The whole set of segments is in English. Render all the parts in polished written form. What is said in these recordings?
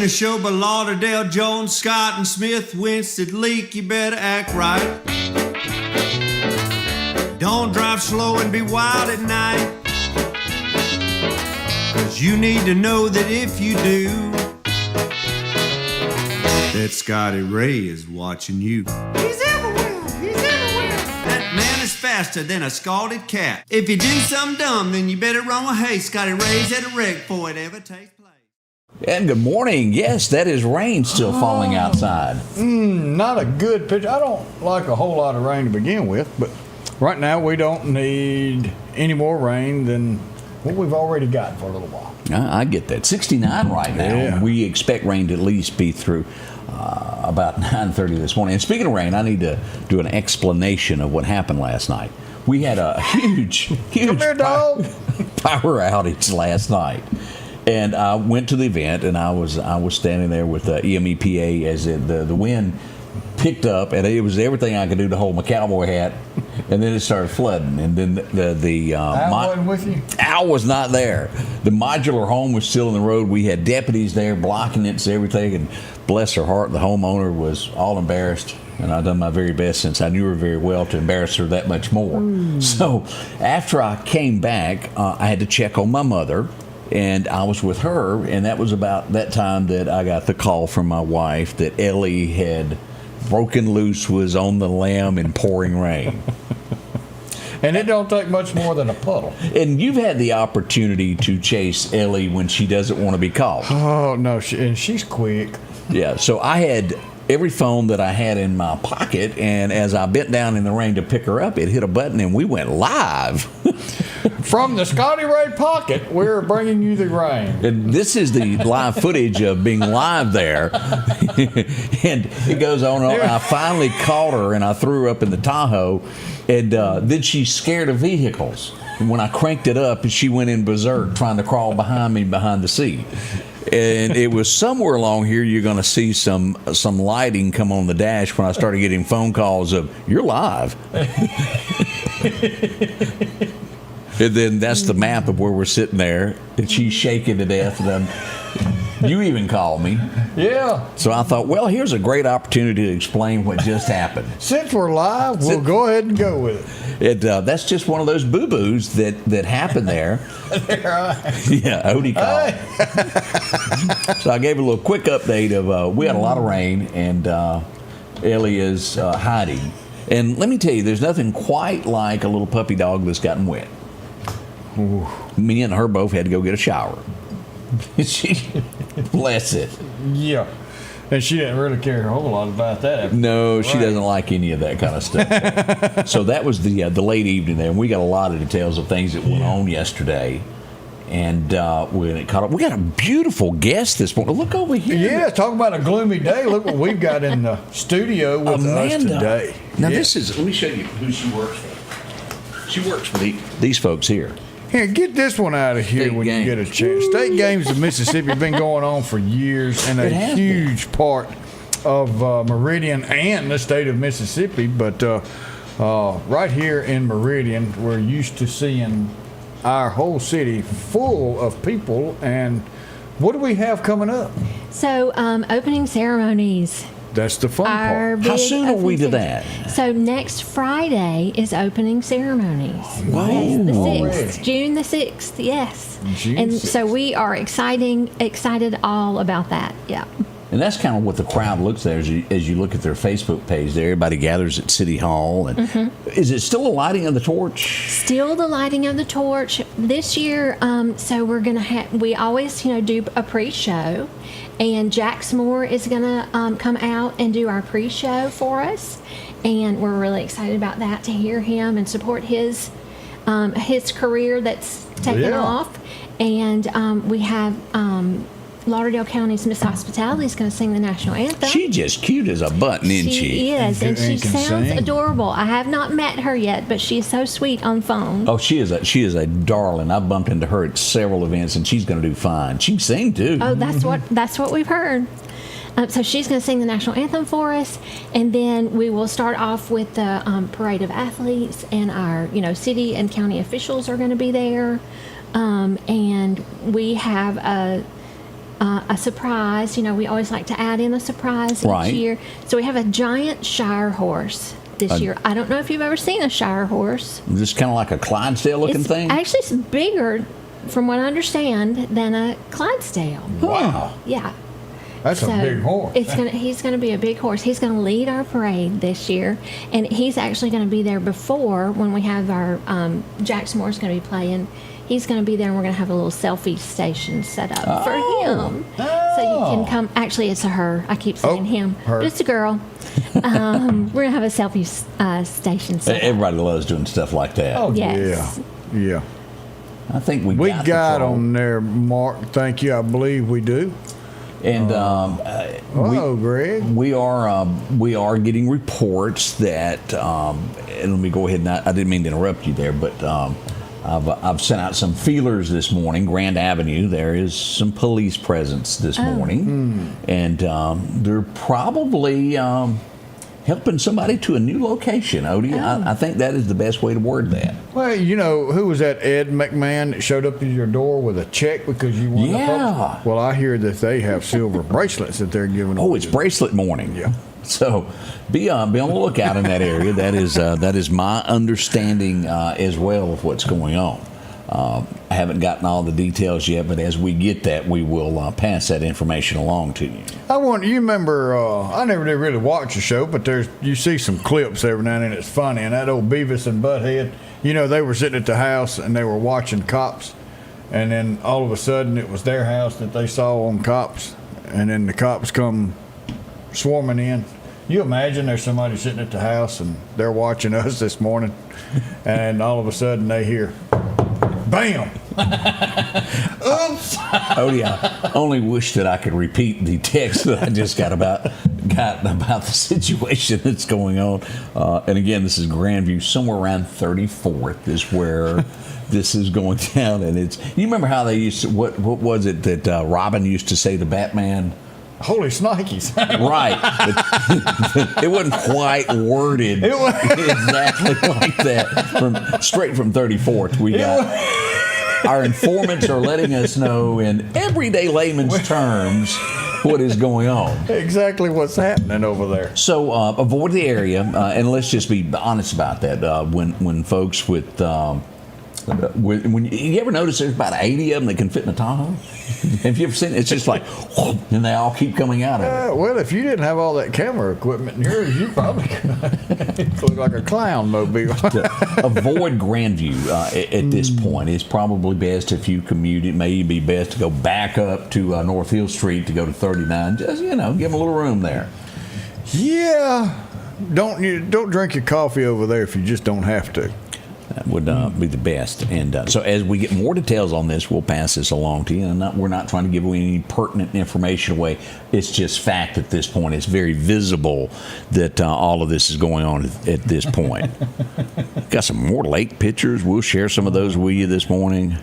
the show by Lauderdale, Jones, Scott, and Smith. Winston, Leak, you better act right. Don't drive slow and be wild at night. 'Cause you need to know that if you do, that Scotty Ray is watching you. He's everywhere, he's everywhere. That man is faster than a scalded cat. If you do something dumb, then you better run with haste. Scotty Ray's at a wreck before it ever takes place. And good morning. Yes, that is rain still falling outside. Not a good picture. I don't like a whole lot of rain to begin with, but right now we don't need any more rain than what we've already got for a little while. I get that. 69 right now. Yeah. We expect rain to at least be through about 9:30 this morning. And speaking of rain, I need to do an explanation of what happened last night. We had a huge Come here, dog. power outage last night. And I went to the event, and I was standing there with EMEPA as the wind picked up, and it was everything I could do to hold my cowboy hat, and then it started flooding. And then Al wasn't with you? Al was not there. The modular home was still in the road. We had deputies there blocking it and everything, and bless her heart, the homeowner was all embarrassed. And I've done my very best, since I knew her very well, to embarrass her that much more. So after I came back, I had to check on my mother. And I was with her, and that was about that time that I got the call from my wife that Ellie had broken loose, was on the lam in pouring rain. And it don't take much more than a puddle. And you've had the opportunity to chase Ellie when she doesn't want to be caught. Oh, no, and she's quick. Yeah, so I had every phone that I had in my pocket, and as I bent down in the rain to pick her up, it hit a button, and we went live. From the Scotty Ray pocket, we're bringing you the rain. And this is the live footage of being live there. And it goes on. I finally caught her, and I threw her up in the Tahoe. And then she's scared of vehicles. And when I cranked it up, she went in berserk trying to crawl behind me behind the seat. And it was somewhere along here you're going to see some lighting come on the dash when I started getting phone calls of, "You're live." And then that's the map of where we're sitting there, and she's shaking to death. And you even called me. Yeah. So I thought, well, here's a great opportunity to explain what just happened. Since we're live, we'll go ahead and go with it. That's just one of those boo-boos that happened there. Yeah, Odie called. So I gave a little quick update of we had a lot of rain, and Ellie is hiding. And let me tell you, there's nothing quite like a little puppy dog that's gotten wet. Ooh. Me and her both had to go get a shower. Bless it. Yeah. And she didn't really care a whole lot about that. No, she doesn't like any of that kind of stuff. So that was the late evening there, and we got a lot of details of things that went on yesterday. And when it caught up, we got a beautiful guest this morning. Look over here. Yeah, talk about a gloomy day. Look what we've got in the studio with us today. Now this is, let me show you who she works for. She works for these folks here. Here, get this one out of here when you get a chance. State Games of Mississippi have been going on for years, and a huge part of Meridian and the state of Mississippi. But right here in Meridian, we're used to seeing our whole city full of people. And what do we have coming up? So, opening ceremonies. That's the fun part. How soon are we to that? So next Friday is opening ceremonies. Wow. Yes, the 6th, June the 6th, yes. June and 6th. So we are excited all about that, yeah. And that's kind of what the crowd looks there as you look at their Facebook page there. Everybody gathers at City Hall. And is it still a lighting of the torch? Still the lighting of the torch. This year, so we're going to we always, do a pre-show. And Jax Moore is going to come out and do our pre-show for us. And we're really excited about that, to hear him and support his career that's taken off. And we have Lauderdale County's Miss Hospitality is going to sing the national anthem. She's just cute as a button, isn't she? She is, and she can sounds sing. adorable. I have not met her yet, but she's so sweet on phone. Oh, she is a darling. I bumped into her at several events, and she's going to do fine. She can sing too. Oh, that's what we've heard. So she's going to sing the national anthem for us, and then we will start off with the parade of athletes, and our city and county officials are going to be there, and we have a surprise. You know, we always like to add in a surprise Right. each year. So we have a giant Shire horse this year. I don't know if you've ever seen a Shire horse. Just kind of like a Clydesdale-looking thing? Actually, it's bigger, from what I understand, than a Clydesdale. Wow. Yeah. That's a big horse. He's gonna be a big horse. He's gonna lead our parade this year, and he's actually gonna be there before when we have our Jack Moore's gonna be playing. He's gonna be there, and we're gonna have a little selfie station set up for him, so you can come. Actually, it's a her. I keep saying him, her. but it's a girl. We're gonna have a selfie station set up. Everybody loves doing stuff like that. Oh, Yes. yeah. I think we We got the call. on there, Mark. Thank you. I believe we do. And Hello, Greg. we are getting reports that, and let me go ahead and I didn't mean to interrupt you there, but I've sent out some feelers this morning. Grand Avenue, there is some police presence this morning, and they're probably helping somebody to a new location. Odie, I think that is the best way to word that. Well, you know, who was that Ed McMahon that showed up at your door with a check because you won the public? Well, I hear that they have silver bracelets that they're giving away. Oh, it's bracelet morning. Yeah. So be on the lookout in that area. That is my understanding as well of what's going on. I haven't gotten all the details yet, but as we get that, we will pass that information along to you. You remember, I never did really watch the show, but you see some clips every now and then. It's funny. And that old Beavis and Butthead, you know, they were sitting at the house and they were watching cops. And then all of a sudden it was their house that they saw on cops. And then the cops come swarming in. You imagine there's somebody sitting at the house and they're watching us this morning. And all of a sudden they hear, bam! Oops! Odie, I only wish that I could repeat the text that I just got about the situation that's going on. And again, this is Grandview, somewhere around 34th is where this is going down. And you remember how they used to, what was it that Robin used to say to Batman? Holy snikes. Right. But it wasn't quite worded exactly like that. Straight from 34th, we got our informants are letting us know in everyday layman's terms what is going on. Exactly what's happening over there. So avoid the area, and let's just be honest about that. When folks when you ever notice there's about 80 of them that can fit in a Tahoe? Have you ever seen it? It's just like, whoop, and they all keep coming out of it. Well, if you didn't have all that camera equipment in yours, you probably could look like a clown mobile. Avoid Grandview at this point. It's probably best if you commute. It may be best to go back up to North Hill Street to go to 39. Just, give them a little room there. Yeah. Don't drink your coffee over there if you just don't have to. That would be the best. And so as we get more details on this, we'll pass this along to you. And we're not trying to give any pertinent information away. It's just fact at this point. It's very visible that all of this is going on at this point. Got some more lake pictures. We'll share some of those with you this morning.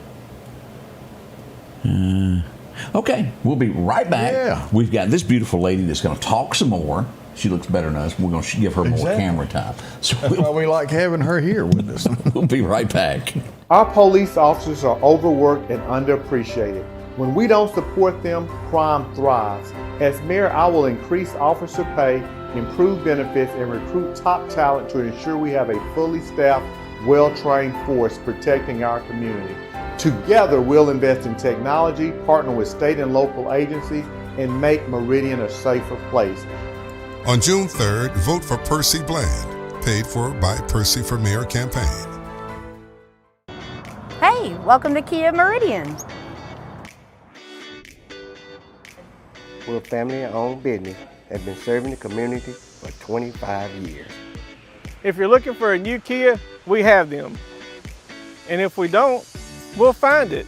Okay, we'll be right back. Yeah. We've got this beautiful lady that's going to talk some more. She looks better than us. We're going to give her more camera time. So That's why we like having her here with us. we'll be right back. Our police officers are overworked and underappreciated. When we don't support them, crime thrives. As mayor, I will increase officer pay, improve benefits, and recruit top talent to ensure we have a fully staffed, well-trained force protecting our community. Together, we'll invest in technology, partner with state and local agencies, and make Meridian a safer place. On June 3rd, vote for Percy Bland, paid for by Percy for Mayor campaign. Hey, welcome to Kia Meridian. We're a family-owned business that has been serving the community for 25 years. If you're looking for a new Kia, we have them. And if we don't, we'll find it.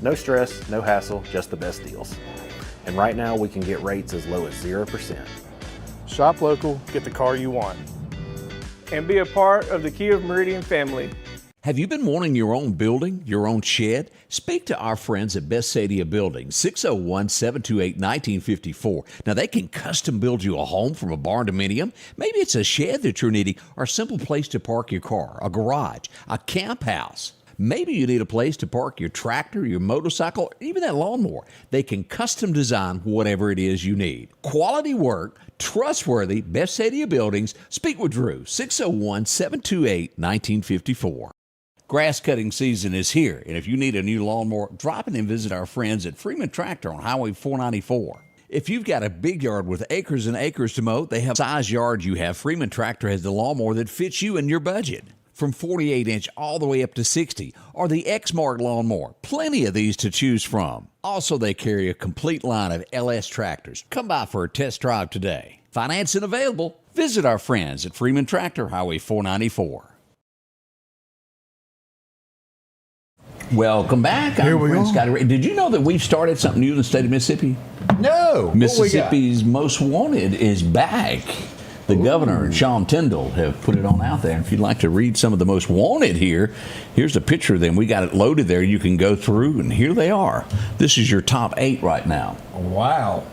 No stress, no hassle, just the best deals. And right now we can get rates as low as 0%. Shop local, get the car you want. And be a part of the Kia Meridian family. Have you been wanting your own building, your own shed? Speak to our friends at Best Sadia Building, 601-728-1954. Now, they can custom build you a home from a barn dominium. Maybe it's a shed that you're needing or a simple place to park your car, a garage, a camp house. Maybe you need a place to park your tractor, your motorcycle, or even that lawnmower. They can custom design whatever it is you need. Quality work, trustworthy, best Sadia buildings. Speak with Drew, 601-728-1954. Grass cutting season is here, and if you need a new lawnmower, drop in and visit our friends at Freeman Tractor on Highway 494. If you've got a big yard with acres and acres to mow, they have the size yard you have. Freeman Tractor has the lawnmower that fits you and your budget. From 48-inch all the way up to 60, or the X-Mark lawnmower. Plenty of these to choose from. Also, they carry a complete line of LS tractors. Come by for a test drive today. Financing available. Visit our friends at Freeman Tractor, Highway 494. Welcome back. Here we go. Scotty Ray. Did you know that we've started something new in the state of Mississippi? No. Mississippi's Most Wanted is back. The governor and Sean Tyndall have put it on out there. And if you'd like to read some of the most wanted here, here's a picture of them. We got it loaded there. You can go through, and here they are. This is your top 8 right now. Wow.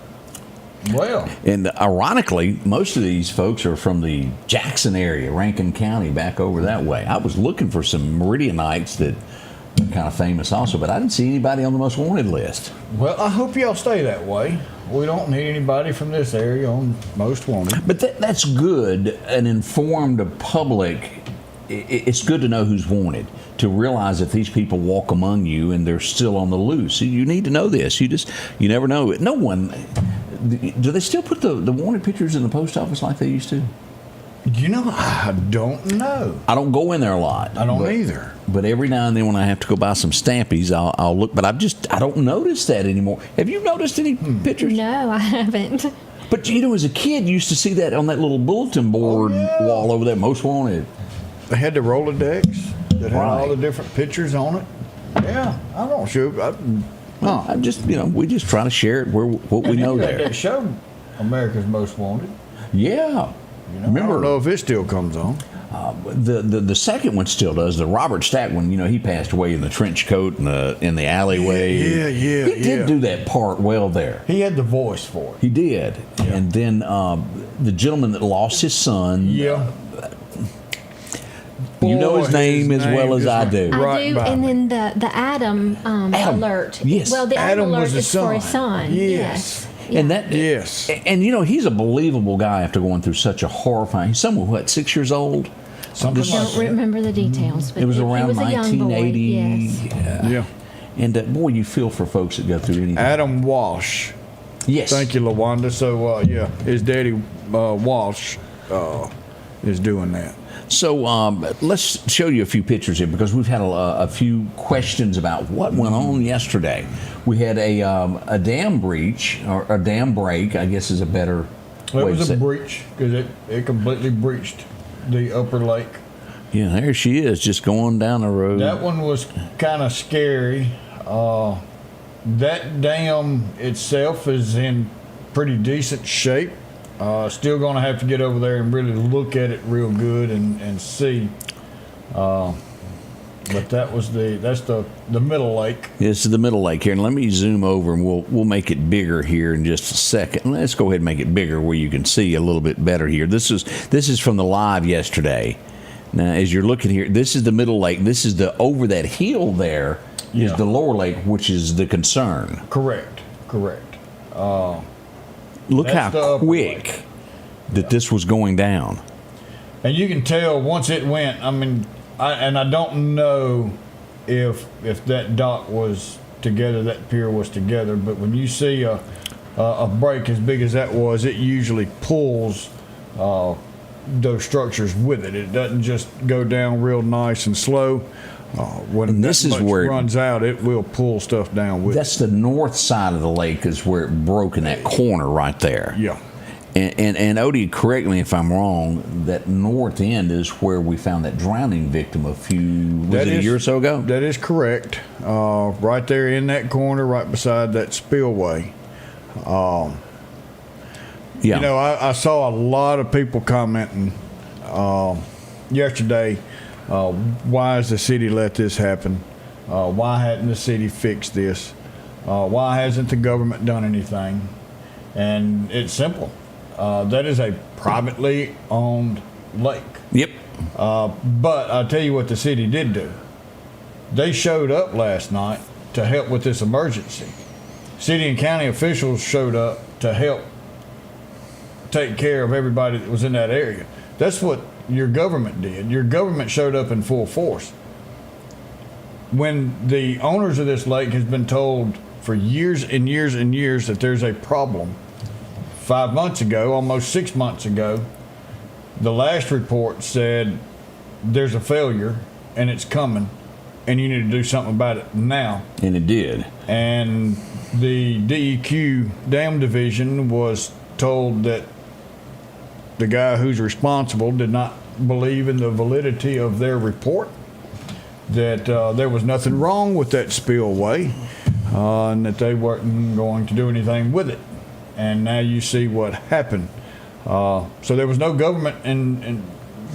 Well. And ironically, most of these folks are from the Jackson area, Rankin County, back over that way. I was looking for some Meridianites that are kind of famous also, but I didn't see anybody on the most wanted list. Well, I hope y'all stay that way. We don't need anybody from this area on most wanted. But that's good. An informed public, it's good to know who's wanted, to realize if these people walk among you and they're still on the loose. You need to know this. You never know. No one, do they still put the wanted pictures in the post office like they used to? You know, I don't know. I don't go in there a lot. I don't either. But every now and then when I have to go buy some stampies, I'll look. But I don't notice that anymore. Have you noticed any pictures? No, I haven't. But, as a kid, you used to see that on that little bulletin board wall over there, most wanted. They had the Rolodex that had all the different pictures on it. Yeah, I don't sure. I'm just, we just try to share it what we know there. That show, America's Most Wanted. Yeah. Remember, I don't know if it still comes on. The second one still does. The Robert Stack one, he passed away in the trench coat in the alleyway. Yeah. He did do that part well there. He had the voice for it. He did. Yeah. And then the gentleman that lost his son. Yeah. You know his name as well as I do. I do. And then the Adam alert. Yes. Well, the Adam alert is for his son. Yes. And yes. And he's a believable guy after going through such a horrifying. He's somewhere 6 years old. I don't remember the details, but it was around he was 1980. Yes. Yeah. And boy, you feel for folks that go through anything. Adam Walsh. Yes. Thank you, LaWanda. So his daddy Walsh is doing that. So let's show you a few pictures here because we've had a few questions about what went on yesterday. We had a dam breach, or a dam break, I guess is a better way to say. It was a breach because it completely breached the upper lake. Yeah, there she is, just going down the road. That one was kind of scary. That dam itself is in pretty decent shape. Still going to have to get over there and really look at it real good and see. But that's the middle lake. This is the middle lake here, and let me zoom over and we'll make it bigger here in just a second. Let's go ahead and make it bigger where you can see a little bit better here. This is from the live yesterday. Now, as you're looking here, this is the middle lake. This is over that hill there is the lower lake, which is the concern. Correct. Look how quick that this was going down. And you can tell once it went, I don't know if that dock was together, that pier was together, but when you see a break as big as that was, it usually pulls those structures with it. It doesn't just go down real nice and slow. When this is where it runs out, it will pull stuff down with it. That's the north side of the lake is where it broke in that corner right there. Yeah. And Odie, correct me if I'm wrong, that north end is where we found that drowning victim a year or so ago? That is correct. Right there in that corner, right beside that spillway. Yeah. I saw a lot of people commenting yesterday, why has the city let this happen? Why hadn't the city fixed this? Why hasn't the government done anything? And it's simple. That is a privately owned lake. Yep. But I'll tell you what the city did do. They showed up last night to help with this emergency. City and county officials showed up to help take care of everybody that was in that area. That's what your government did. Your government showed up in full force. When the owners of this lake has been told for years and years and years that there's a problem, 5 months ago, almost 6 months ago, the last report said there's a failure and it's coming and you need to do something about it now. And it did. And the DEQ Dam Division was told that the guy who's responsible did not believe in the validity of their report, that there was nothing wrong with that spillway, and that they weren't going to do anything with it. And now you see what happened. So there was no government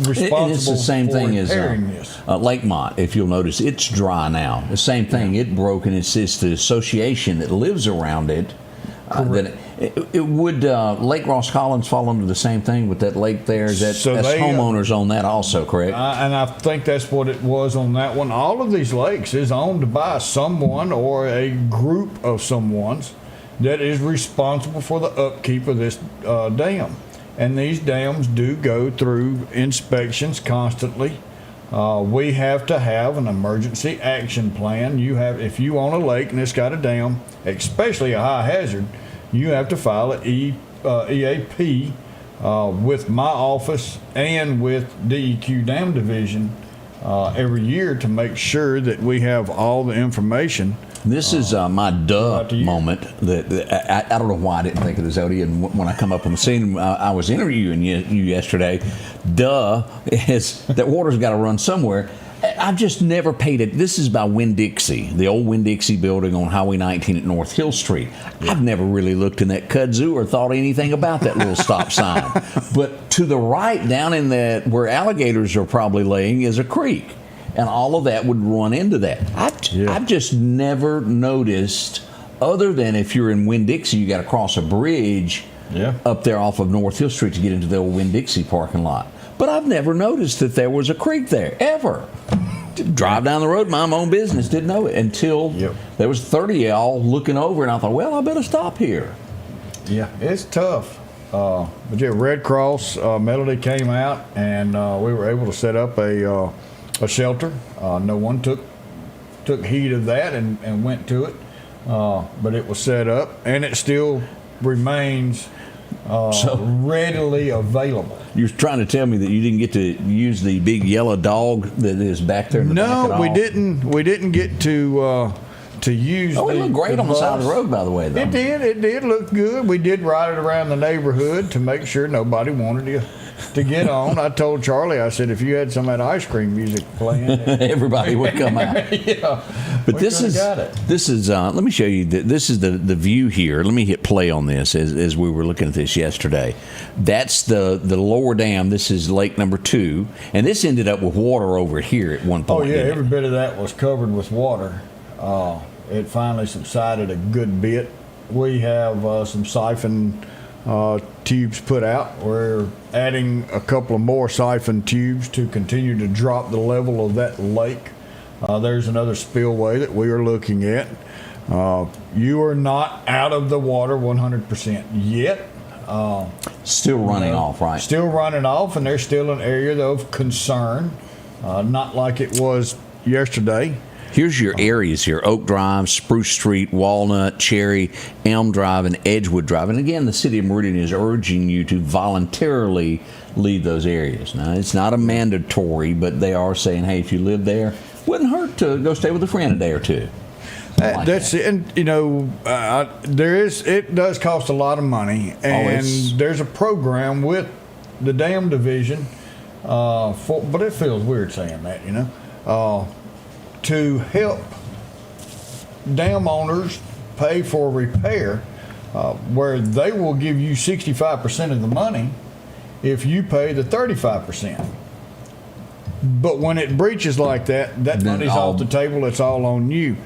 responsible and it's the same for thing as repairing this. Lakemont. If you'll notice, it's dry now. The same thing. Yeah. It broke, and it's the association that lives around it. It would Lake Ross Collins fall under the same thing with that lake there? That's homeowners on that also, correct? And I think that's what it was on that one. All of these lakes is owned by someone or a group of someone's that is responsible for the upkeep of this dam. And these dams do go through inspections constantly. We have to have an emergency action plan. If you own a lake and it's got a dam, especially a high hazard, you have to file an EAP with my office and with DEQ Dam Division every year to make sure that we have all the information. This is my moment. That I don't know why I didn't think of this, Odie. And when I come up on the scene, I was interviewing you yesterday. That water's got to run somewhere. I've just never paid it. This is by Winn-Dixie, the old Winn-Dixie building on Highway 19 at North Hill Street. Yeah. I've never really looked in that kudzu or thought anything about that little stop sign. But to the right, down in that where alligators are probably laying, is a creek. And all of that would run into that. I've just never noticed, other than if you're in Winn-Dixie, you got to cross a bridge up there off of North Hill Street to get into the old Winn-Dixie parking lot. But I've never noticed that there was a creek there, ever. Drive down the road, mind my own business, didn't know it until there was 30 of y'all looking over, and I thought, well, I better stop here. Yeah, it's tough. But yeah, Red Cross, Melody came out, and we were able to set up a shelter. No one took heed of that and went to it, but it was set up, and it still remains readily available. You're trying to tell me that you didn't get to use the big yellow dog that is back there in the back at all? We didn't get to use. Oh, it looked great on the side of the road, by the way, though. It did look good. We did ride it around the neighborhood to make sure nobody wanted to get on. I told Charlie, I said, if you had some of that ice cream music playing, everybody would come out. Yeah, but this is let me show you. This is the view here. Let me hit play on this as we were looking at this yesterday. That's the lower dam. This is lake number 2, and this ended up with water over here at one point. Oh yeah, every bit of that was covered with water. It finally subsided a good bit. We have some siphon tubes put out. We're adding a couple of more siphon tubes to continue to drop the level of that lake. There's another spillway that we are looking at. You are not out of the water 100% yet. Still running off, right? Still running off, and there's still an area of concern. Not like it was yesterday. Here's your areas here: Oak Drive, Spruce Street, Walnut, Cherry, Elm Drive, and Edgewood Drive. And again, the city of Meridian is urging you to voluntarily leave those areas. Now, it's not a mandatory, but they are saying, hey, if you live there, wouldn't hurt to go stay with a friend a day or two. That's it. And it does cost a lot of money, and there's a program with the Dam Division but it feels weird saying that, to help dam owners pay for repair, where they will give you 65% of the money if you pay the 35%. But when it breaches like that, money's off the table. It's all on you.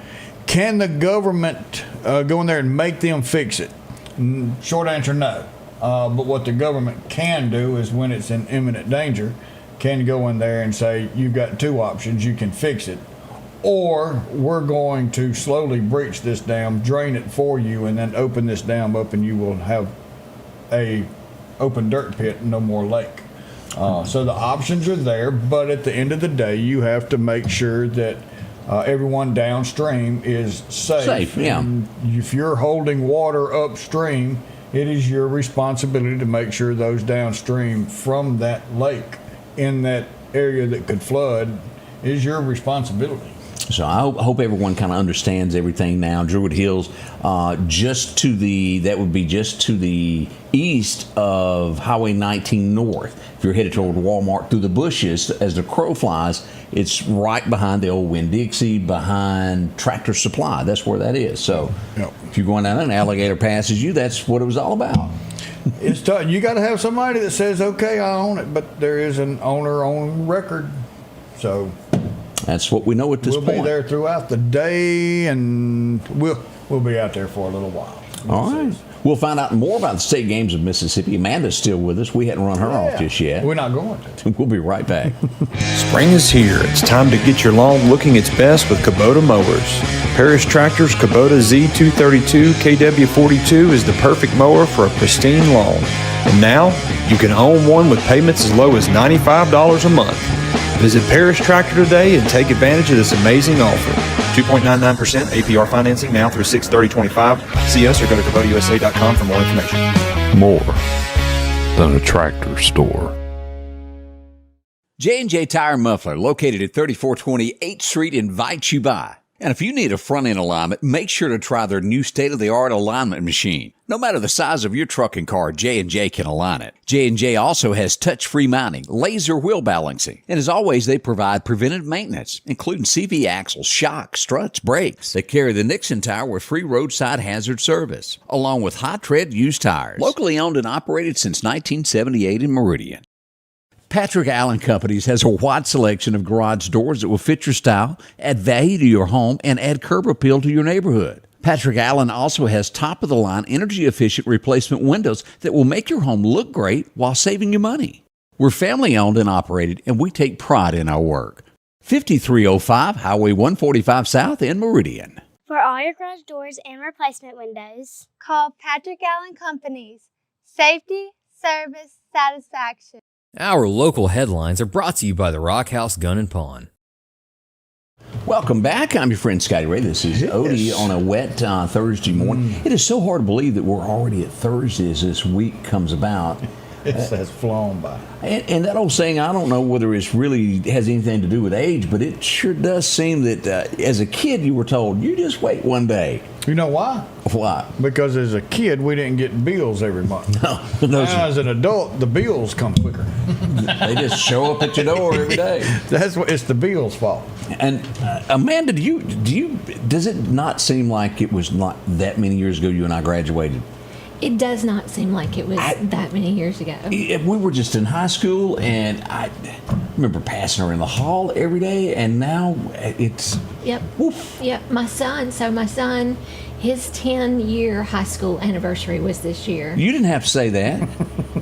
Can the government go in there and make them fix it? Short answer, no. But what the government can do is, when it's in imminent danger, can go in there and say, you've got 2 options. You can fix it, or we're going to slowly breach this dam, drain it for you, and then open this dam up, and you will have a open dirt pit, no more lake. So the options are there, but at the end of the day, you have to make sure that everyone downstream is safe. Yeah. And if you're holding water upstream, it is your responsibility to make sure those downstream from that lake in that area that could flood is your responsibility. So I hope everyone kind of understands everything now. Druid Hills, that would be just to the east of Highway 19 North. If you're headed toward Walmart through the bushes, as the crow flies, it's right behind the old Winn-Dixie, behind Tractor Supply. That's where that is. So if you're going down and an alligator passes you, that's what it was all about. It's tough. You got to have somebody that says, okay, I own it, but there is an owner on record. So that's what we know at this point. We'll be there throughout the day, and we'll be out there for a little while. All right. We'll find out more about the state games of Mississippi. Amanda's still with us. We hadn't run her off just yet. We're not going to. We'll be right back. Spring is here. It's time to get your lawn looking its best with Kubota mowers. Parish Tractor's Kubota Z232 KW42 is the perfect mower for a pristine lawn. And now, you can own one with payments as low as $95 a month. Visit Parish Tractor today and take advantage of this amazing offer. 2.99% APR financing now through 6/30/25. See us or go to KubotaUSA.com for more information. More than a tractor store. J&J Tire and Muffler, located at 3420 8th Street, invites you by. And if you need a front-end alignment, make sure to try their new state-of-the-art alignment machine. No matter the size of your truck and car, J&J can align it. J&J also has touch-free mounting, laser wheel balancing, and as always, they provide preventive maintenance, including CV axles, shocks, struts, brakes. They carry the Nixon tire with free roadside hazard service, along with high-tread used tires. Locally owned and operated since 1978 in Meridian. Patrick Allen Companies has a wide selection of garage doors that will fit your style, add value to your home, and add curb appeal to your neighborhood. Patrick Allen also has top-of-the-line, energy-efficient replacement windows that will make your home look great while saving you money. We're family-owned and operated, and we take pride in our work. 5305 Highway 145 South in Meridian. For all your garage doors and replacement windows, call Patrick Allen Companies. Safety, service, satisfaction. Our local headlines are brought to you by the Rock House Gun and Pawn. Welcome back. I'm your friend Scotty Ray. This is Odie on a wet Thursday morning. It is so hard to believe that we're already at Thursday as this week comes about. It has flown by. And that old saying, I don't know whether it really has anything to do with age, but it sure does seem that as a kid you were told, you just wait one day. You know why? Why? Because as a kid, we didn't get bills every month. No. Now, as an adult, the bills come quicker. They just show up at your door every day. It's the bills' fault. And Amanda, does it not seem like it was not that many years ago you and I graduated? It does not seem like it was that many years ago. We were just in high school, and I remember passing her in the hall every day, and now it's... Yep. Woof. Yep. My son, his 10-year high school anniversary was this year. You didn't have to say that.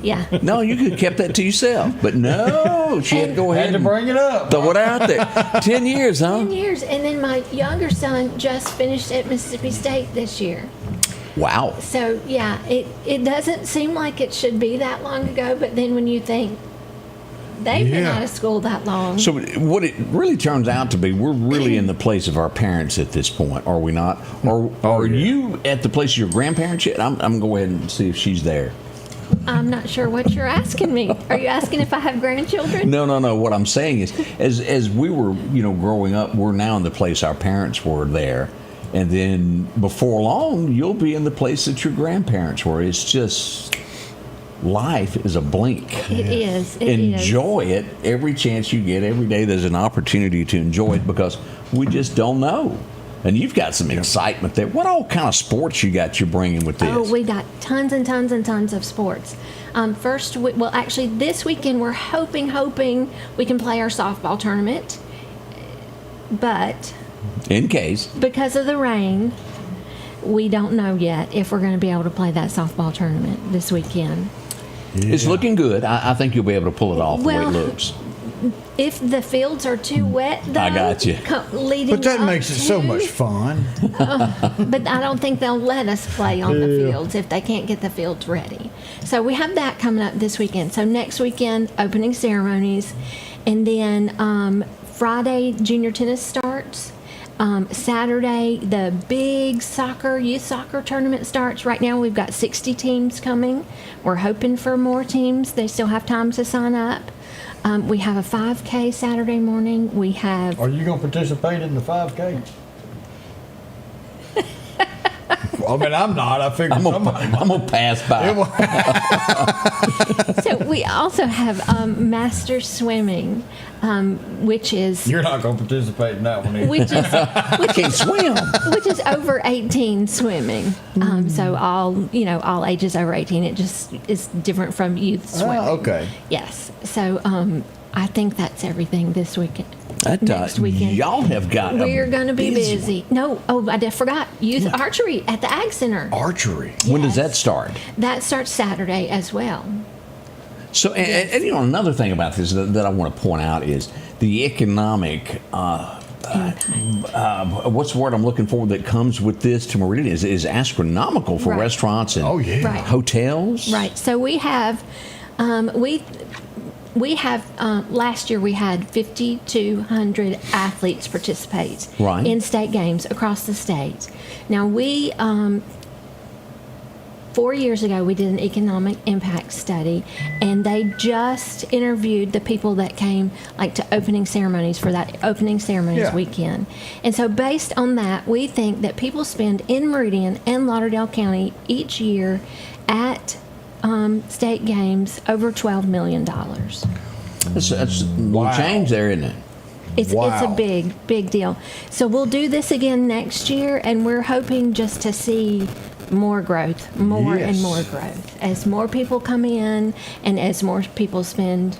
Yeah. No, you could have kept that to yourself. But no, she had to go ahead and bring it up. Throw it out there. 10 years, huh? 10 years. And then my younger son just finished at Mississippi State this year. Wow. So, yeah, it doesn't seem like it should be that long ago, but then when you think they've been out of school that long. So what it really turns out to be, we're really in the place of our parents at this point, are we not? Or are you at the place of your grandparents yet? I'm going to go ahead and see if she's there. I'm not sure what you're asking me. Are you asking if I have grandchildren? No. What I'm saying is, as we were, growing up, we're now in the place our parents were there. And then before long, you'll be in the place that your grandparents were. It's just, life is a blink. It is. Enjoy it every chance you get. Every day there's an opportunity to enjoy it because we just don't know. And you've got some excitement there. What all kind of sports you're bringing with this? Oh, we got tons and tons and tons of sports. Actually, this weekend we're hoping we can play our softball tournament. But... in case. Because of the rain, we don't know yet if we're going to be able to play that softball tournament this weekend. Yeah. It's looking good. I think you'll be able to pull it off the way it looks. if the fields are too wet, though, I got you. But that makes it so much fun. But I don't think they'll let us play on the fields if they can't get the fields ready. So we have that coming up this weekend. So next weekend, opening ceremonies. And then Friday, junior tennis starts. Saturday, the big youth soccer tournament starts. Right now, we've got 60 teams coming. We're hoping for more teams. They still have time to sign up. We have a 5K Saturday morning. We have. Are you going to participate in the 5K? I mean, I'm not. I figured I'm gonna pass by. So we also have master swimming, which is. You're not going to participate in that one either. Which can't swim. Which is over 18 swimming. So all ages over 18. It just is different from youth swimming. Okay. Yes. So I think that's everything this weekend. Next weekend. Y'all have got. We're going to be busy. No, I forgot. Youth archery at the Ag Center. Archery. Yes. When does that start? That starts Saturday as well. So, and another thing about this that I want to point out is the economic. What's the word I'm looking for that comes with this to Meridian is astronomical for restaurants and hotels. Right. So we have last year we had 5,200 athletes participate in state games across the state. Now 4 years ago we did an economic impact study, and they just interviewed the people that came to opening ceremonies for that opening ceremonies weekend. And so based on that, we think that people spend in Meridian and Lauderdale County each year at state games over $12 million. That's a little change there, isn't it? It's a big deal. So we'll do this again next year, and we're hoping just to see more growth, more and more growth, as more people come in and as more people spend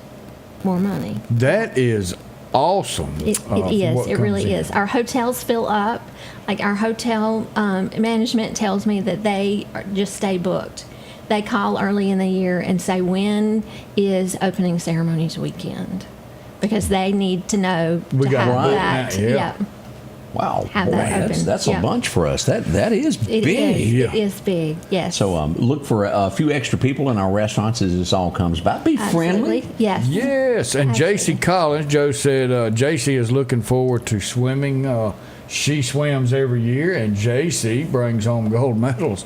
more money. That is awesome. It is. It really is. Our hotels fill up. Our hotel management tells me that they just stay booked. They call early in the year and say, when is opening ceremonies weekend? Because they need to know to have that. Yeah. Wow. Have that open. That's a bunch for us. That is big. It is big, yes. So look for a few extra people in our restaurants as this all comes about. Be friendly. Yes. Yes. And JC Collins, Joe said JC is looking forward to swimming. She swims every year, and JC brings home gold medals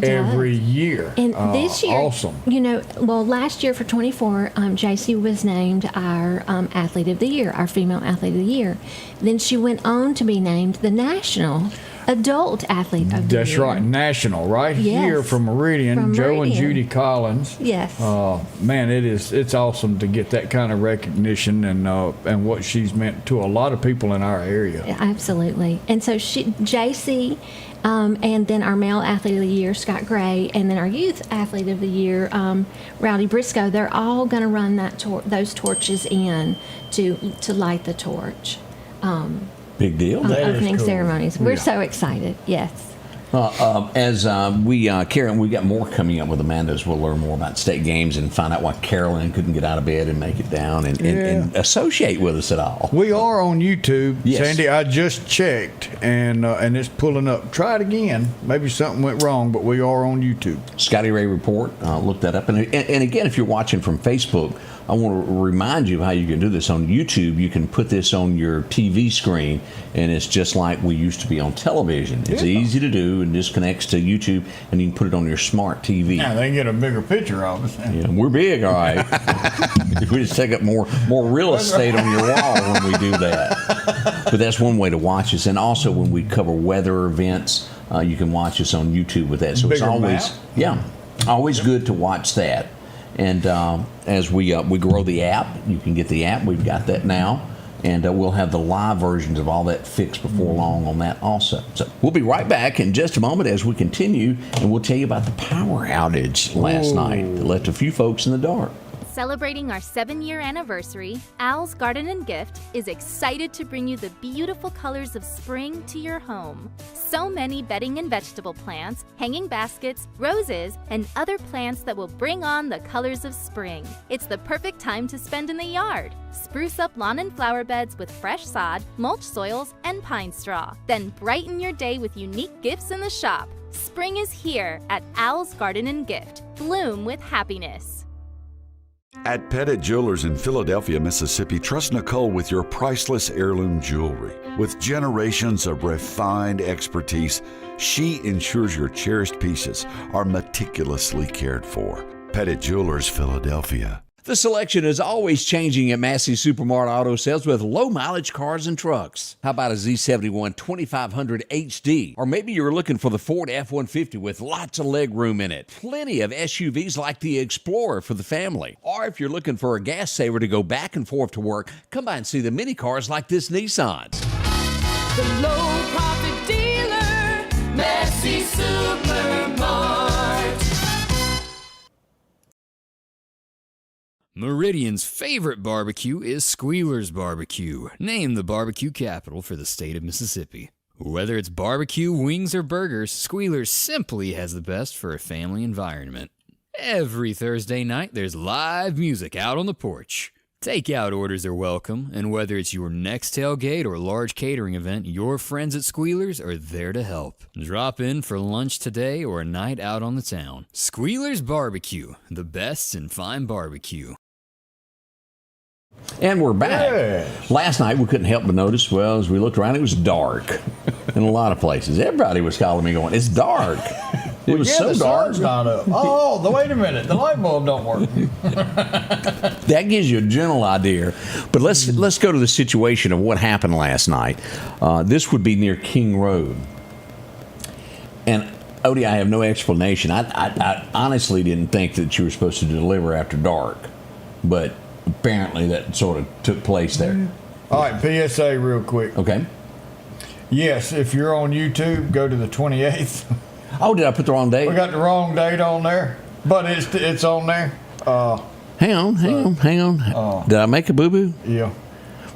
every year. And this year, awesome. Last year for 24, JC was named our Athlete of the Year, our Female Athlete of the Year. Then she went on to be named the National Adult Athlete of the Year. That's right, national, here from Meridian. Joe and Judy Collins. Yes. Man, it's awesome to get that kind of recognition and what she's meant to a lot of people in our area. Absolutely. And so JC, and then our Male Athlete of the Year, Scott Gray, and then our Youth Athlete of the Year, Rowdy Briscoe, they're all going to run those torches in to light the torch. Big deal. Opening ceremonies. We're so excited. Yes. Karen, we got more coming up with Amanda as we'll learn more about state games and find out why Carolyn couldn't get out of bed and make it down and associate with us at all. We are on YouTube, yes. Sandy. I just checked, and it's pulling up. Try it again. Maybe something went wrong, but we are on YouTube. Scotty Ray Report. Look that up. And again, if you're watching from Facebook, I want to remind you how you can do this on YouTube. You can put this on your TV screen, and it's just like we used to be on television. It's easy to do, and just connects to YouTube, and you can put it on your smart TV. Yeah, they can get a bigger picture of us. Yeah, we're big, all right. We just take up more real estate on your wall when we do that. But that's one way to watch us. And also when we cover weather events, you can watch us on YouTube with that. So it's always good to watch that. And as we grow the app, you can get the app. We've got that now. And we'll have the live versions of all that fixed before long on that also. So we'll be right back in just a moment as we continue. And we'll tell you about the power outage last night that left a few folks in the dark. Celebrating our 7-year anniversary, Al's Garden and Gift is excited to bring you the beautiful colors of spring to your home. So many bedding and vegetable plants, hanging baskets, roses, and other plants that will bring on the colors of spring. It's the perfect time to spend in the yard. Spruce up lawn and flower beds with fresh sod, mulch soils, and pine straw. Then brighten your day with unique gifts in the shop. Spring is here at Al's Garden and Gift. Bloom with happiness. At Pettit Jewelers in Philadelphia, Mississippi, trust Nicole with your priceless heirloom jewelry. With generations of refined expertise, she ensures your cherished pieces are meticulously cared for. Pettit Jewelers, Philadelphia. The selection is always changing at Massey Supermart Auto Sales with low-mileage cars and trucks. How about a Z71 2500 HD? Or maybe you're looking for the Ford F-150 with lots of leg room in it. Plenty of SUVs like the Explorer for the family. Or if you're looking for a gas saver to go back and forth to work, come by and see the mini cars like this Nissan. The low-profit dealer, Massey Supermart. Meridian's favorite barbecue is Squealer's Barbecue, named the barbecue capital for the state of Mississippi. Whether it's barbecue, wings, or burgers, Squealer's simply has the best for a family environment. Every Thursday night, there's live music out on the porch. Takeout orders are welcome, and whether it's your next tailgate or large catering event, your friends at Squealer's are there to help. Drop in for lunch today or a night out on the town. Squealer's Barbecue, the best in fine barbecue. And we're back. Yes. Last night we couldn't help but notice, well, as we looked around, it was dark in a lot of places. Everybody was calling me going, it's dark. It was so the dark. sun's not up. Oh, wait a minute. The light bulb don't work. That gives you a general idea. But let's go to the situation of what happened last night. This would be near King Road. And Odie, I have no explanation. I honestly didn't think that you were supposed to deliver after dark. But apparently that sort of took place there. All right, PSA real quick. Okay. Yes, if you're on YouTube, go to the 28th. Oh, did I put the wrong date? We got the wrong date on there, but it's on there. Hang on. Did I make a boo-boo? Yeah.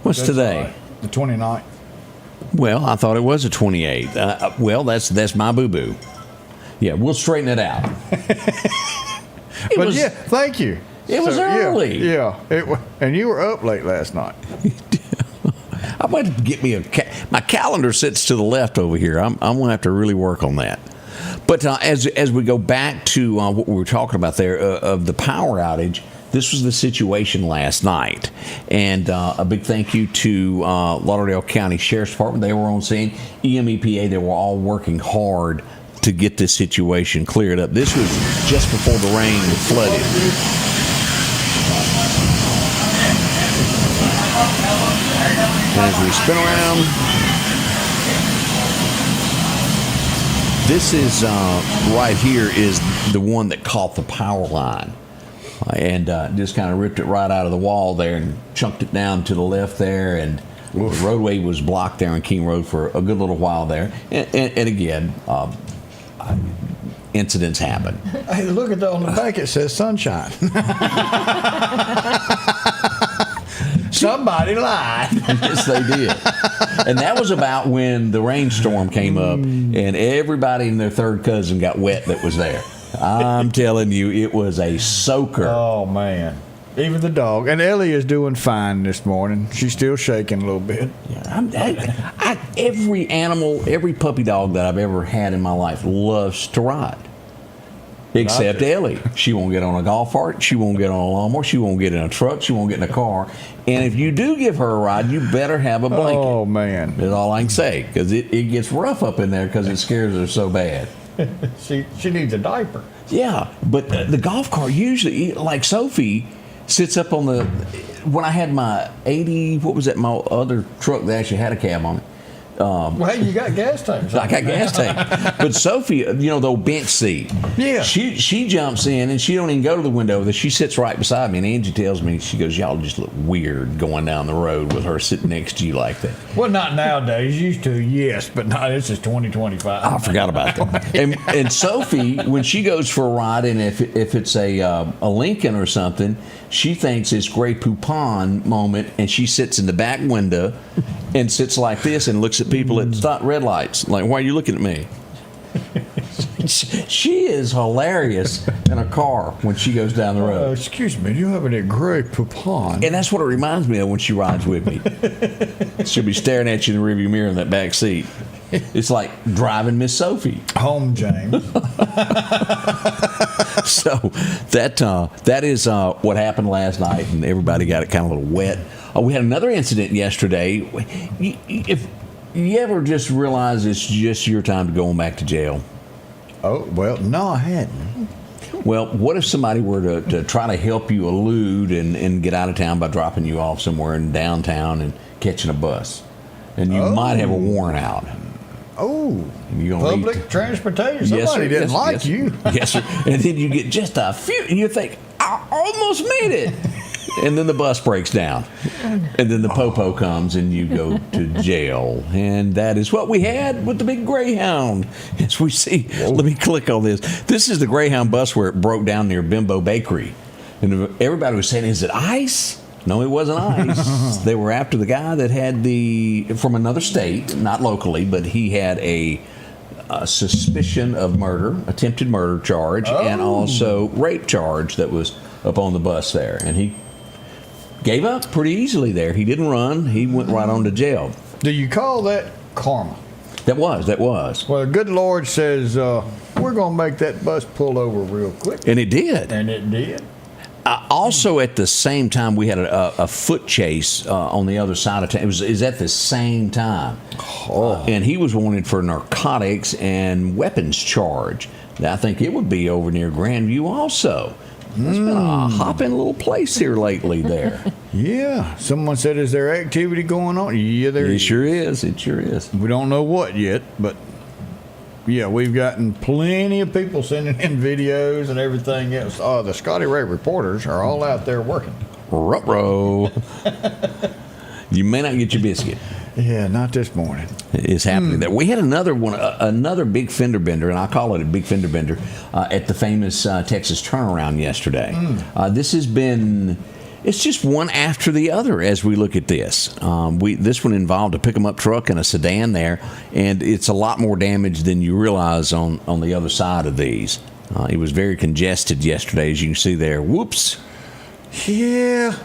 What's today? Right. The 29th. Well, I thought it was the 28th. Well, that's my boo-boo. Yeah, we'll straighten it out. Yeah, thank you. It was early. Yeah. And you were up late last night. I went to get me my calendar sits to the left over here. I'm going to have to really work on that. But as we go back to what we were talking about there of the power outage, this was the situation last night. And a big thank you to Lauderdale County Sheriff's Department. They were on scene. EMEPA, they were all working hard to get this situation cleared up. This was just before the rain flooded. As we spin around, this is right here is the one that caught the power line and just kind of ripped it right out of the wall there and chunked it down to the left there, and the roadway was blocked there on King Road for a good little while there. And again, incidents happen. Hey, look at on the back, it says sunshine. Somebody lied. Yes, they did. And that was about when the rainstorm came up and everybody and their third cousin got wet that was there. I'm telling you, it was a soaker. Oh, man. Even the dog. And Ellie is doing fine this morning. She's still shaking a little bit. Yeah, every animal, every puppy dog that I've ever had in my life loves to ride. Except Ellie. She won't get on a golf cart. She won't get on a lawnmower. She won't get in a truck. She won't get in a car. And if you do give her a ride, you better have a blanket. Oh, man. That's all I can say, because it gets rough up in there because it scares her so bad. She needs a diaper. Yeah, but the golf cart usually, like Sophie, sits up on the... When I had my 80... What was that? My other truck that actually had a cab on it. Well, you got gas tanks. I got gas tank. But Sophie, the old bench seat. Yeah. She jumps in and she don't even go to the window. She sits right beside me, and Angie tells me, she goes, y'all just look weird going down the road with her sitting next to you like that. Well, not nowadays. Used to, yes, but not. This is 2025. I forgot about that. and Sophie, when she goes for a ride, and if it's a Lincoln or something, she thinks it's Grey Poupon moment, and she sits in the back window and sits like this and looks at people at red lights. Like, why are you looking at me? She is hilarious in a car when she goes down the road. Excuse me, do you have any Grey Poupon? And that's what it reminds me of when she rides with me. She'll be staring at you in the rearview mirror in that back seat. It's like driving Miss Sophie home, James. So that is what happened last night, and everybody got it kind of a little wet. We had another incident yesterday. If you ever just realize it's just your time to go on back to jail? Oh, well, no, I hadn't. Well, what if somebody were to try to help you elude and get out of town by dropping you off somewhere in downtown and catching a bus? And you might have a warrant out. Oh, public transportation. Somebody didn't like you. Yes, sir. And then you get just a few, and you think, I almost made it. And then the bus breaks down. And then the popo comes and you go to jail. And that is what we had with the big Greyhound. As we see, let me click on this. This is the Greyhound bus where it broke down near Bimbo Bakery. And everybody was saying, is it ice? No, it wasn't ice. They were after the guy that had from another state, not locally, but he had a suspicion of murder, attempted murder charge, and also rape charge that was up on the bus there. And he gave up pretty easily there. He didn't run. He went right on to jail. Do you call that karma? That was. Well, the good Lord says, we're going to make that bus pull over real quick. And it did. And it did. Also, at the same time, we had a foot chase on the other side of town. It was at the same time. And he was wanted for narcotics and weapons charge. I think it would be over near Grandview also. It's been a hopping little place here lately there. Yeah. Someone said, is there activity going on? Yeah, there is. It sure is. It sure is. We don't know what yet, but yeah, we've gotten plenty of people sending in videos and everything else. The Scotty Ray reporters are all out there working. Ruh-roh. You may not get your biscuit. Yeah, not this morning. It's happening there. We had another one, another big fender bender, and I call it a big fender bender, at the famous Texas Turnaround yesterday. This has been, it's just one after the other as we look at this. This one involved a pick-em-up truck and a sedan there, and it's a lot more damage than you realize on the other side of these. It was very congested yesterday, as you can see there. Whoops. Yeah.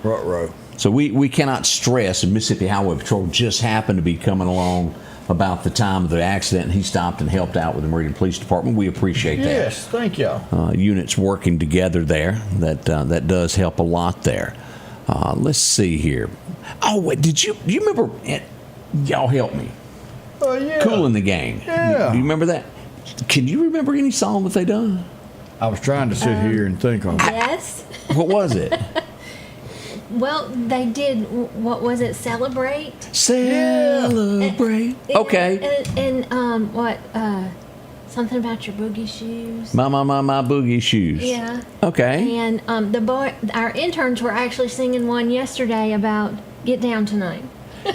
Ruh-roh. So we cannot stress, and Mississippi Highway Patrol just happened to be coming along about the time of the accident, and he stopped and helped out with the Meridian Police Department. We appreciate that. Yes, thank y'all. Units working together there. That does help a lot there. Let's see here. Oh, wait, do you remember? Y'all help me. Oh, yeah. Cool in the Gang. Yeah. Do you remember that? Can you remember any song that they done? I was trying to sit here and think on it. Yes. What was it? Well, they did, what was it, Celebrate? Celebrate. Okay. And what, something about your boogie shoes? My boogie shoes. Yeah. Okay. And our interns were actually singing one yesterday about Get Down Tonight.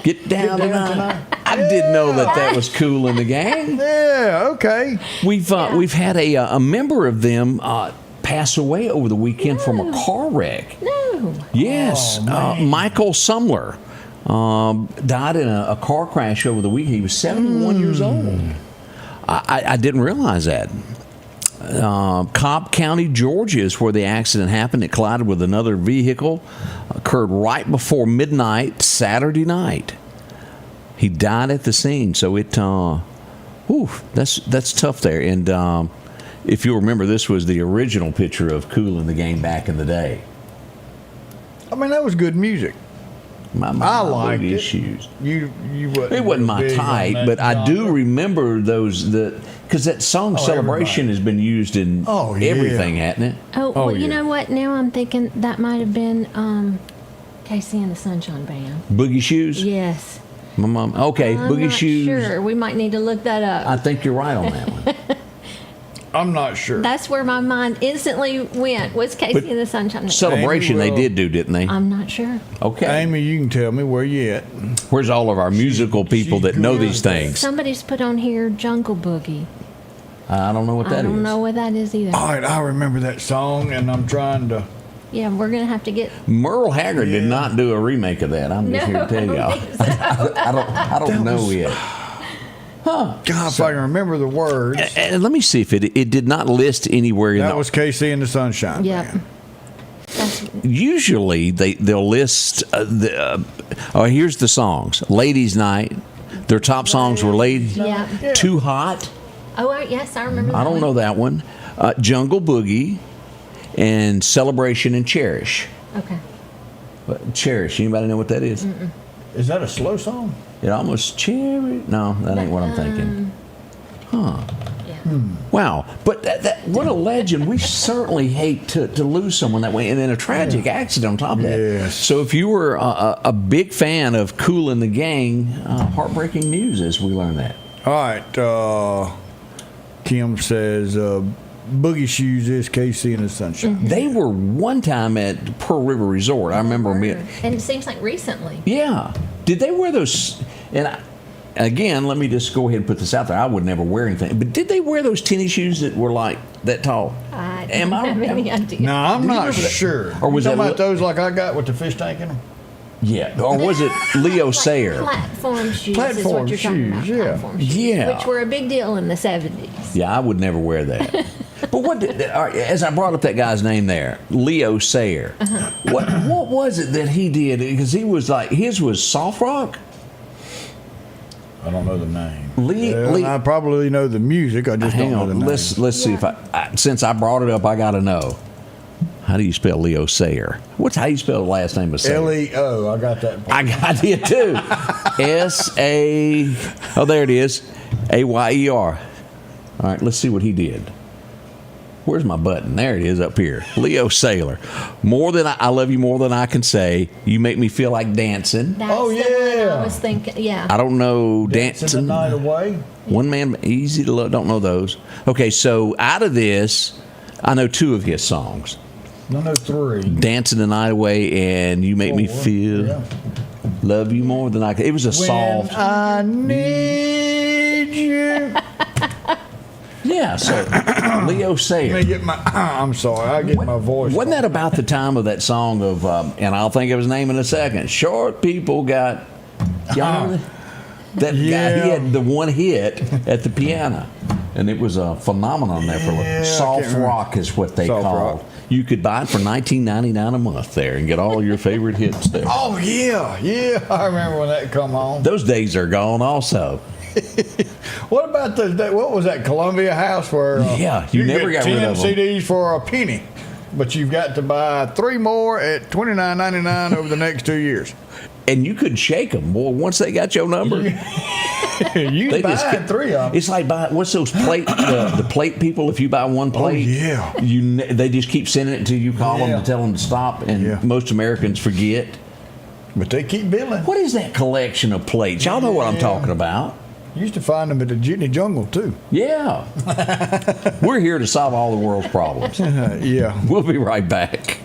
Get down tonight. I didn't know that was Cool in the Gang. Yeah, okay. We've had a member of them pass away over the weekend from a car wreck. No. Yes. Michael Sumler died in a car crash over the weekend. He was 71 years old. I didn't realize that. Cobb County, Georgia is where the accident happened. It collided with another vehicle. Occurred right before midnight Saturday night. He died at the scene. So that's tough there. And if you'll remember, this was the original picture of Cool in the Game back in the day. I mean, that was good music. I liked it. Shoes. You it wasn't my type, but I do remember those because that song "Celebration" has been used in everything, hasn't it? Well, you know what? Now I'm thinking that might have been Casey and the Sunshine Band. Boogie Shoes. Yes. My mom. Okay, I'm Boogie not Shoes. Sure, we might need to look that up. I think you're right on that one. I'm not sure. That's where my mind instantly went. Was Casey and the Sunshine? Celebration they did do, didn't they? I'm not sure. Okay. Amy, you can tell me where you at. Where's all of our musical people that know these things? Somebody's put on here Jungle Boogie. I don't know what that is. I don't know what that is either. All right, I remember that song, and I'm trying to. Yeah, we're gonna have to get. Merle Haggard did not do a remake of that. I'm just here to tell y'all. I don't know yet. Huh. God, if I can remember the words. And let me see if it did not list anywhere. That was Casey and the Sunshine. Yep. Usually they'll list. Here's the songs: Ladies' Night. Their top songs were Yeah. Too Hot. Oh, yes, I remember that. I don't know that one. Jungle Boogie and Celebration and Cherish. Okay. Cherish. Anybody know what that is? Mm-mm. Is that a slow song? It almost cherish. No, that ain't what I'm thinking. Huh. Yeah. Wow. But that what a legend. We certainly hate to lose someone that way. And then a tragic accident on top of that. Yes. So if you were a big fan of Kool and the Gang, heartbreaking news as we learn that. All right. Kim says Boogie Shoes is Casey and the Sunshine. Mm-hmm. They were one time at Pearl River Resort. I remember. And it seems like recently. Yeah. Did they wear those? And again, let me just go ahead and put this out there. I would never wear anything. But did they wear those tennis shoes that were like that tall? I don't have any idea. No, I'm not sure. Or was you that talking about those like I got with the fish tank in them? Yeah. Or was it Leo Sayer? Platform shoes Platform is what you're talking about. shoes, yeah. Platform shoes, Yeah. which were a big deal in the 70s. Yeah, I would never wear that. But as I brought up that guy's name there, Leo Sayer, what was it that he did? Because he was like, his was soft rock? I don't know the name. I probably know the music. I just don't know the name. Let's see if since I brought it up, I got to know. How do you spell Leo Sayer? How do you spell the last name of Sayer? Leo. I got that. I got it too. S-A. Oh, there it is. A-Y-E-R. All right, let's see what he did. Where's my button? There it is up here. Leo Sayer. I love you more than I can say. You make me feel like dancing. That's the one I was thinking. Yeah. I don't know Dancing the Night Away. One Man, Easy to Love. Don't know those. Okay, so out of this, I know two of his songs. I know three. Dancing the Night Away and You Make Me Feel. Love you more than I can. It was a soft. I need you. Yeah, so Leo Sayer. Let me get I'm sorry, I get my voice. Wasn't that about the time of that song of, and I'll think of his name in a second, Short People Got, y'all know that guy, he had the one hit at the piano. And it was a phenomenon there for soft rock is what they called. Rock. You could buy it for $19.99 a month there and get all your favorite hits there. Oh, yeah. I remember when that come on. Those days are gone also. What about what was that Columbia House where you never got rid of them. 10 CDs for a penny, but you've got to buy 3 more at $29.99 over the next 2 years. And you couldn't shake them, boy. Once they got your number, you buy 3 of them. It's like what's those plate the plate people? If you buy one plate, they just keep sending it until you call them to tell them to stop, and most Americans forget. But they keep billing. What is that collection of plates? Y'all know what I'm talking about. Used to find them at the Jitney Jungle, too. Yeah. We're here to solve all the world's problems. We'll be right back.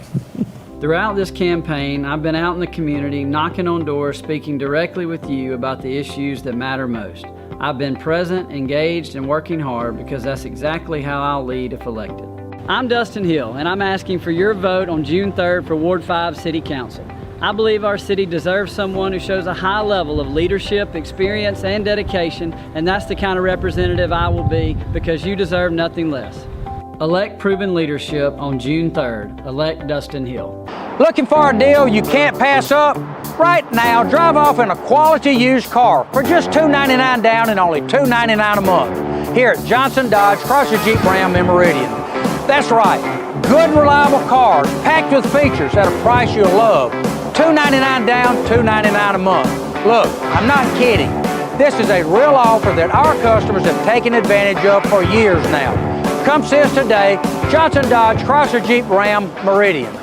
Throughout this campaign, I've been out in the community, knocking on doors, speaking directly with you about the issues that matter most. I've been present, engaged, and working hard because that's exactly how I'll lead if elected. I'm Dustin Hill, and I'm asking for your vote on June 3rd for Ward 5 City Council. I believe our city deserves someone who shows a high level of leadership, experience, and dedication, and that's the kind of representative I will be because you deserve nothing less. Elect proven leadership on June 3rd. Elect Dustin Hill. Looking for a deal you can't pass up? Right now, drive off in a quality used car for just $299 down and only $299 a month here at Johnson Dodge Chrysler Jeep Ram in Meridian. That's right, good and reliable cars packed with features at a price you'll love. $299 down, $299 a month. Look, I'm not kidding. This is a real offer that our customers have taken advantage of for years now. Come see us today, Johnson Dodge Chrysler Jeep Ram Meridian.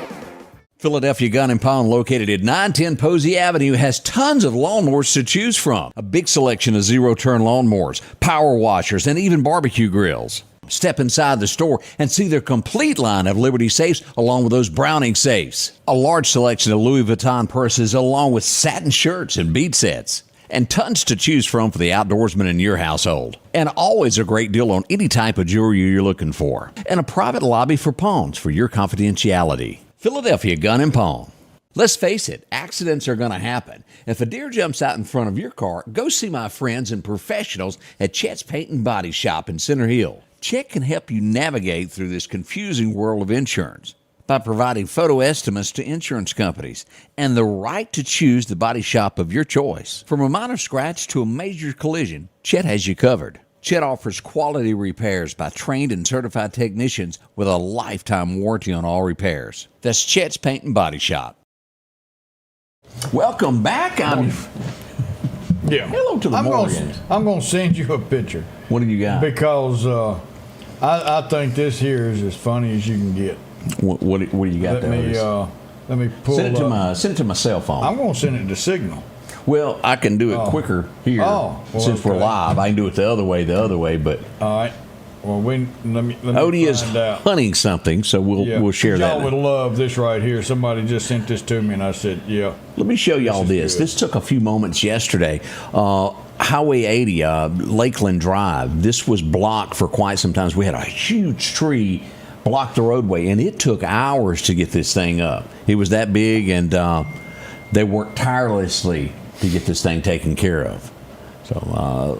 Philadelphia Gun and Pawn, located at 910 Posey Avenue, has tons of lawnmowers to choose from. A big selection of zero-turn lawnmowers, power washers, and even barbecue grills. Step inside the store and see their complete line of Liberty safes along with those Browning safes. A large selection of Louis Vuitton purses along with satin shirts and bead sets. And tons to choose from for the outdoorsman in your household. And always a great deal on any type of jewelry you're looking for. And a private lobby for pawns for your confidentiality. Philadelphia Gun and Pawn. Let's face it, accidents are going to happen. If a deer jumps out in front of your car, go see my friends and professionals at Chet's Paint and Body Shop in Center Hill. Chet can help you navigate through this confusing world of insurance by providing photo estimates to insurance companies and the right to choose the body shop of your choice. From a minor scratch to a major collision, Chet has you covered. Chet offers quality repairs by trained and certified technicians with a lifetime warranty on all repairs. That's Chet's Paint and Body Shop. Welcome back. Hello to the Morgans. I'm going to send you a picture. What do you got? Because I think this here is as funny as you can get. What do you got there? Let me pull send it to my cell phone. I'm going to send it to Signal. Well, I can do it quicker here since we're live. I can do it the other way, but all right. Well, let me Odie is hunting something, so we'll share that. Y'all would love this right here. Somebody just sent this to me, and I said, yeah. Let me show y'all this. This took a few moments yesterday. Highway 80, Lakeland Drive. This was blocked for quite some time. We had a huge tree block the roadway, and it took hours to get this thing up. It was that big, and they worked tirelessly to get this thing taken care of. So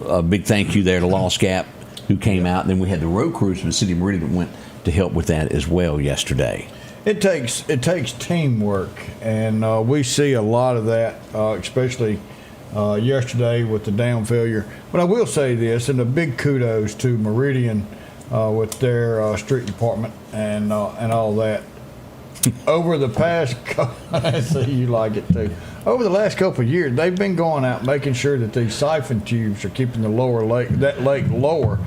a big thank you there to Lost Gap, who came out. And then we had the road crews from the city of Meridian that went to help with that as well yesterday. It takes teamwork, and we see a lot of that, especially yesterday with the dam failure. But I will say this, and a big kudos to Meridian with their street department and all that. Over the past, I see you like it too. Over the last couple of years, they've been going out making sure that these siphon tubes are keeping the lake lower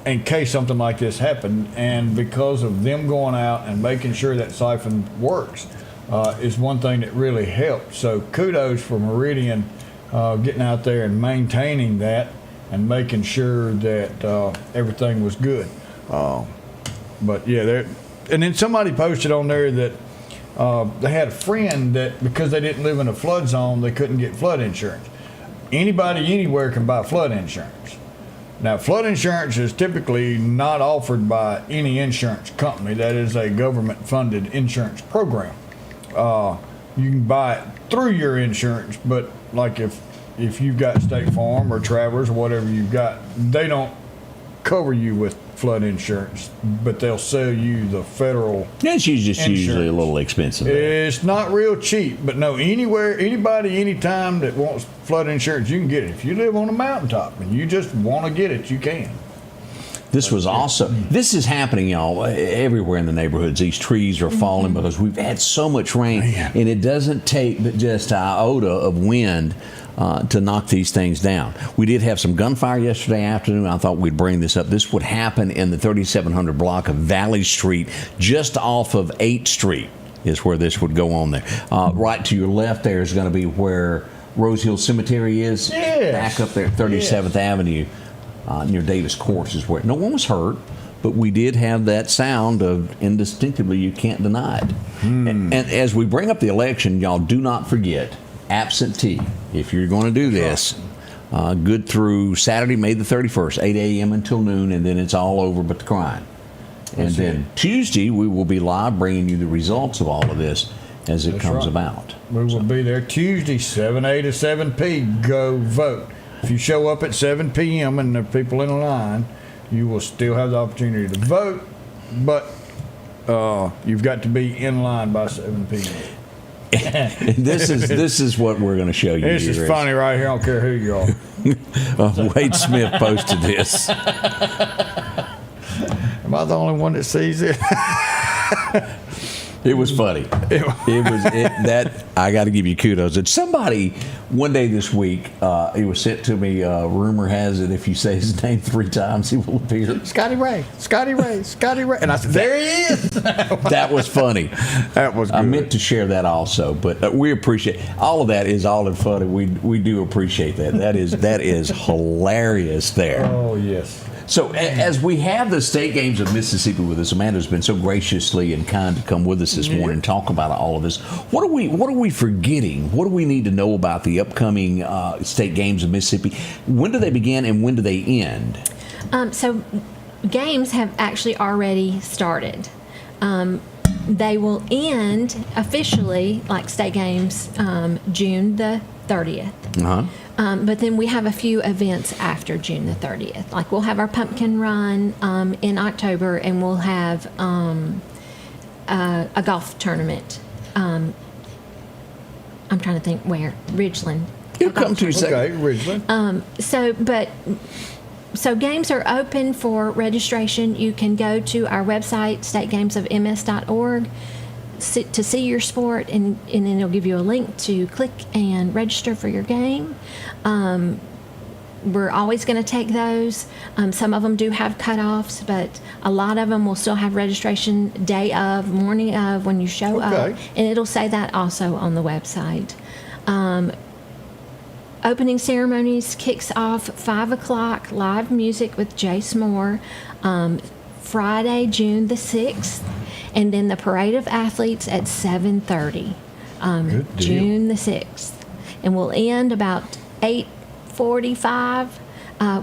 in case something like this happened. And because of them going out and making sure that siphon works, is one thing that really helped. So kudos for Meridian getting out there and maintaining that and making sure that everything was good. But yeah, and then somebody posted on there that they had a friend that because they didn't live in a flood zone, they couldn't get flood insurance. Anybody anywhere can buy flood insurance. Now, flood insurance is typically not offered by any insurance company. That is a government-funded insurance program. You can buy it through your insurance, but like if you've got State Farm or Travelers or whatever you've got, they don't cover you with flood insurance, but they'll sell you the federal It's usually a little expensive. It's not real cheap, but no, anybody, anytime that wants flood insurance, you can get it. If you live on a mountaintop and you just want to get it, you can. This was awesome. This is happening, y'all, everywhere in the neighborhoods. These trees are falling because we've had so much rain, and it doesn't take but just an iota of wind to knock these things down. We did have some gunfire yesterday afternoon. I thought we'd bring this up. This would happen in the 3700 block of Valley Street, just off of 8th Street is where this would go on there. Right to your left there is going to be where Rose Hill Cemetery is. Yes. Back up there at 37th Avenue. Near Davis Course is where no one was hurt, but we did have that sound of indistinctly, you can't deny it. And as we bring up the election, y'all do not forget absentee. If you're going to do this, good through Saturday, May the 31st, 8 a.m. until noon, and then it's all over but the crying. And then Tuesday, we will be live bringing you the results of all of this as it comes about. We will be there Tuesday, 7A to 7P. Go vote. If you show up at 7 p.m. and there are people in line, you will still have the opportunity to vote, but you've got to be in line by 7 p.m. This is what we're going to show you. This is funny right here. I don't care who you are. Wade Smith posted this. Am I the only one that sees it? It was funny. That I got to give you kudos. And somebody one day this week, it was sent to me. Rumor has it if you say his name 3 times, he will appear. Scotty Ray, Scotty Ray, Scotty Ray, and I said, "There he is." That was funny. That was good. I meant to share that also, but we appreciate all of that. Is all in funny. We do appreciate that. That is hilarious there. Oh yes. So as we have the state games of Mississippi with us, Amanda's been so graciously and kind to come with us this morning and talk about all of this. What are we forgetting? What do we need to know about the upcoming state games of Mississippi? When do they begin and when do they end? So games have actually already started. They will end officially, like state games, June the 30th. Uh-huh. But then we have a few events after June the 30th. Like we'll have our pumpkin run in October, and we'll have a golf tournament. I'm trying to think where. Ridgeland. You'll come to Okay, Ridgeland. So games are open for registration. You can go to our website, stategamesofms.org, to see your sport, and then it'll give you a link to click and register for your game. We're always going to take those. Some of them do have cutoffs, but a lot of them will still have registration day of, morning of, when you show up, and it'll say that also on the website. Opening ceremonies kicks off 5 o'clock, live music with Jace Moore, Friday, June the 6th, and then the Parade of Athletes at 7:30, June the 6th. And we'll end about 8:45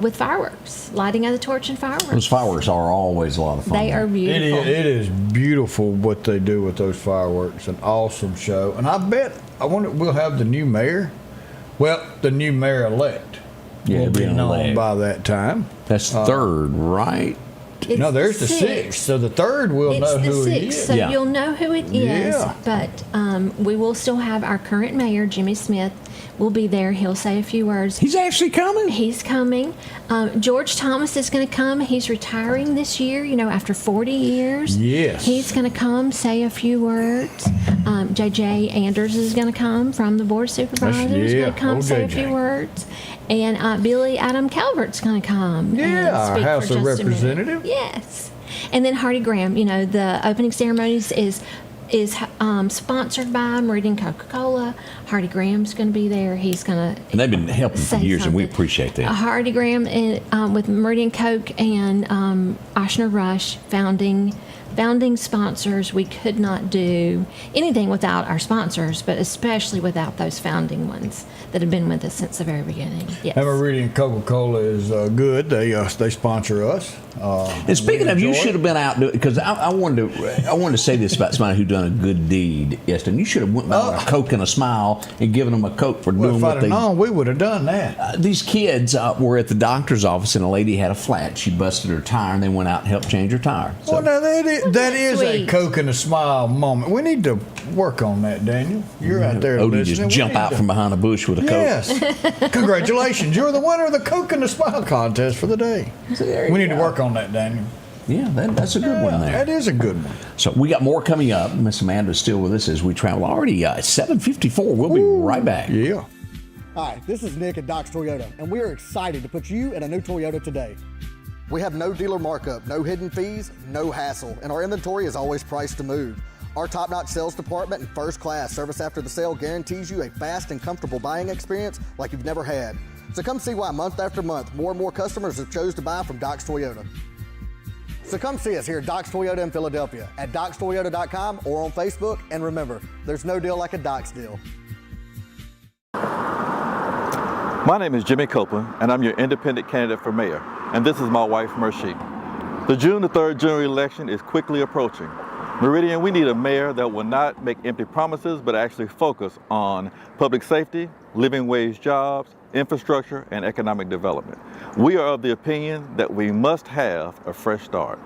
with fireworks, lighting of the torch and fireworks. Those fireworks are always a lot of fun. They are beautiful. It is beautiful what they do with those fireworks. An awesome show. And I wonder we'll have the new mayor. Well, the new mayor-elect will be known by that time. That's 3rd, right? No, there's the 6th. So the 3rd we'll know who he is. So you'll know who it is. Yeah. But we will still have our current mayor, Jimmy Smith, will be there. He'll say a few words. He's actually coming? He's coming. George Thomas is going to come. He's retiring this year, after 40 years. Yes. He's going to come, say a few words. J.J. Anders is going to come from the Board of Supervisors. He's going to come, say a few words. And Billy Adam Calvert's going to come. Yeah, our House of Representatives. Yes. And then Hardy Graham, the opening ceremonies is sponsored by Meridian Coca-Cola. Hardy Graham's going to be there. He's going to. And they've been helping for years, and we appreciate that. Hardy Graham with Meridian Coke and Oshner Rush, founding sponsors. We could not do anything without our sponsors, but especially without those founding ones that have been with us since the very beginning. Yes. And Meridian Coca-Cola is good. They sponsor us. And speaking of, you should have been out because I wanted to say this about somebody who done a good deed yesterday. You should have went by with a Coke and a smile and given them a Coke for doing what they. No, we would have done that. These kids were at the doctor's office and a lady had a flat. She busted her tire and they went out and helped change her tire. So. Well, now that is a Coke and a smile moment. We need to work on that, Daniel. You're out there Odie listening. just jump out from behind a bush with a Coke. Yes. Congratulations. You're the winner of the Coke and the Smile contest for the day. We need to work on that, Daniel. Yeah, that's a good one there. That is a good one. So we got more coming up. Miss Amanda's still with us as we travel. Already 7:54. We'll be right back. Yeah. Hi, this is Nick at Doc's Toyota, and we are excited to put you in a new Toyota today. We have no dealer markup, no hidden fees, no hassle, and our inventory is always priced to move. Our top-notch sales department and first-class service after the sale guarantees you a fast and comfortable buying experience like you've never had. So come see why month after month, more and more customers have chose to buy from Doc's Toyota. So come see us here at Doc's Toyota in Philadelphia at docstoyota.com or on Facebook. And remember, there's no deal like a Doc's deal. My name is Jimmy Copeland, and I'm your independent candidate for mayor. And this is my wife, Mershie. The June the 3rd general election is quickly approaching. Meridian, we need a mayor that will not make empty promises, but actually focus on public safety, living wage jobs, infrastructure, and economic development. We are of the opinion that we must have a fresh start.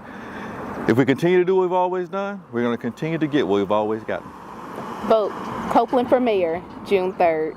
If we continue to do what we've always done, we're going to continue to get what we've always gotten. Vote Copeland for mayor, June 3rd.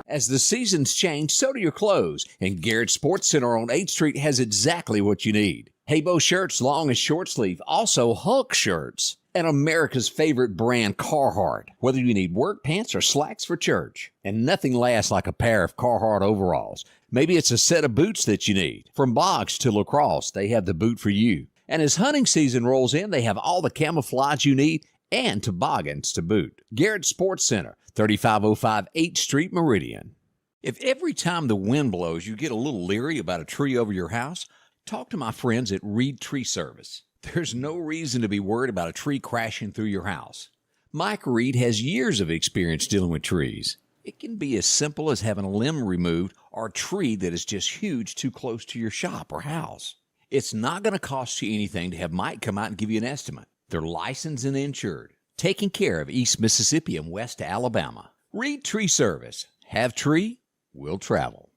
As the seasons change, so do your clothes, and Garrett Sports Center on 8th Street has exactly what you need. Haybo shirts, long and short sleeve, also Hulk shirts. And America's favorite brand, Carhartt. Whether you need work pants or slacks for church. And nothing lasts like a pair of Carhartt overalls. Maybe it's a set of boots that you need. From box to lacrosse, they have the boot for you. And as hunting season rolls in, they have all the camouflage you need and toboggans to boot. Garrett Sports Center, 3505 8th Street, Meridian. If every time the wind blows you get a little leery about a tree over your house, talk to my friends at Reed Tree Service. There's no reason to be worried about a tree crashing through your house. Mike Reed has years of experience dealing with trees. It can be as simple as having a limb removed or a tree that is just huge too close to your shop or house. It's not going to cost you anything to have Mike come out and give you an estimate. They're licensed and insured, taking care of East Mississippi and West Alabama. Reed Tree Service. Have tree, will travel.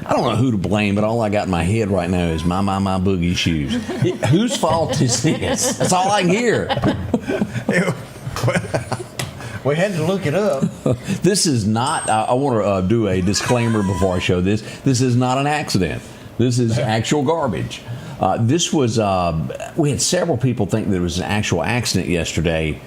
I don't know who to blame, but all I got in my head right now is my boogie shoes. Whose fault is this? That's all I can hear. We had to look it up. This is not, I want to do a disclaimer before I show this. This is not an accident. This is actual garbage. This was, we had several people think that it was an actual accident yesterday.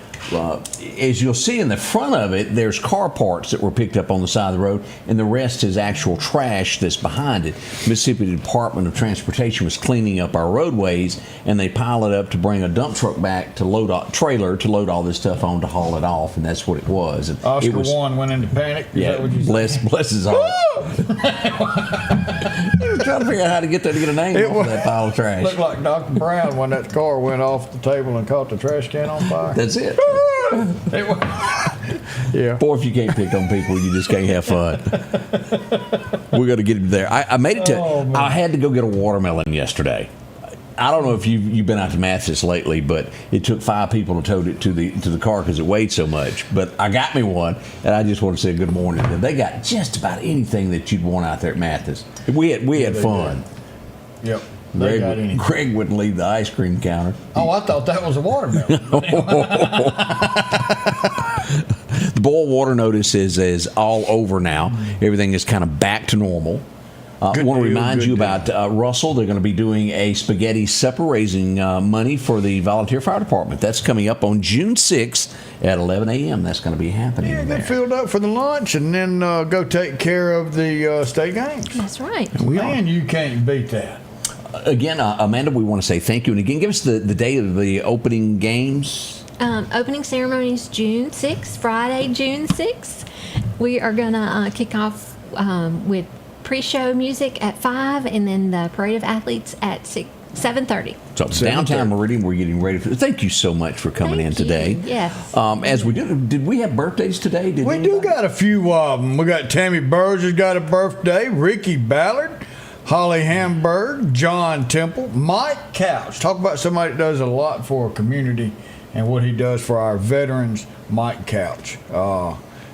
As you'll see in the front of it, there's car parts that were picked up on the side of the road, and the rest is actual trash that's behind it. Mississippi Department of Transportation was cleaning up our roadways, and they pile it up to bring a dump truck back to load trailer to load all this stuff on to haul it off, and that's what it was. And Oscar it was, One went into panic. Is yeah, that what you bless his heart. He was trying to figure out how to get there to get a name off that pile of trash. Looked like Dr. Brown when that car went off the table and caught the trash can on fire. That's it. Yeah. Boy, if you can't pick on people, you just can't have fun. We're going to get him there. I made it to. I had to go get a watermelon yesterday. I don't know if you've been out to Mathis lately, but it took 5 people to tote it to the car because it weighed so much. But I got me one, and I just want to say good morning. And they got just about anything that you'd want out there at Mathis. We had fun. Yep. Greg wouldn't leave the ice cream counter. Oh, I thought that was a watermelon. The boil water notice is all over now. Everything is kind of back to normal. I want to remind you about Russell. They're going to be doing a spaghetti supper raising money for the volunteer fire department. That's coming up on June 6th at 11 a.m. That's going to be happening. Yeah, get filled up for the lunch and then go take care of the state games. That's right. Man, you can't beat that. Again, Amanda, we want to say thank you. And again, give us the day of the opening games. Opening ceremony is June 6th, Friday, June 6th. We are going to kick off with pre-show music at 5 and then the parade of athletes at 7:30. So downtown Meridian, we're getting ready for. Thank you so much for coming in today. Yes. As we did we have birthdays today? We do got a few of them. We got Tammy Burge has got a birthday, Ricky Ballard, Holly Hamburg, John Temple, Mike Couch. Talk about somebody that does a lot for a community and what he does for our veterans, Mike Couch.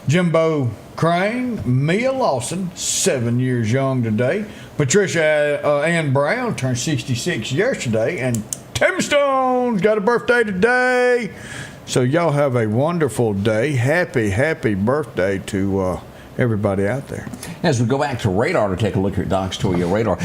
Jimbo Crane, Mia Lawson, 7 years young today. Patricia Ann Brown turned 66 yesterday. And Tammy Stone's got a birthday today. So y'all have a wonderful day. Happy birthday to everybody out there. As we go back to radar to take a look at Doc's Toyota radar,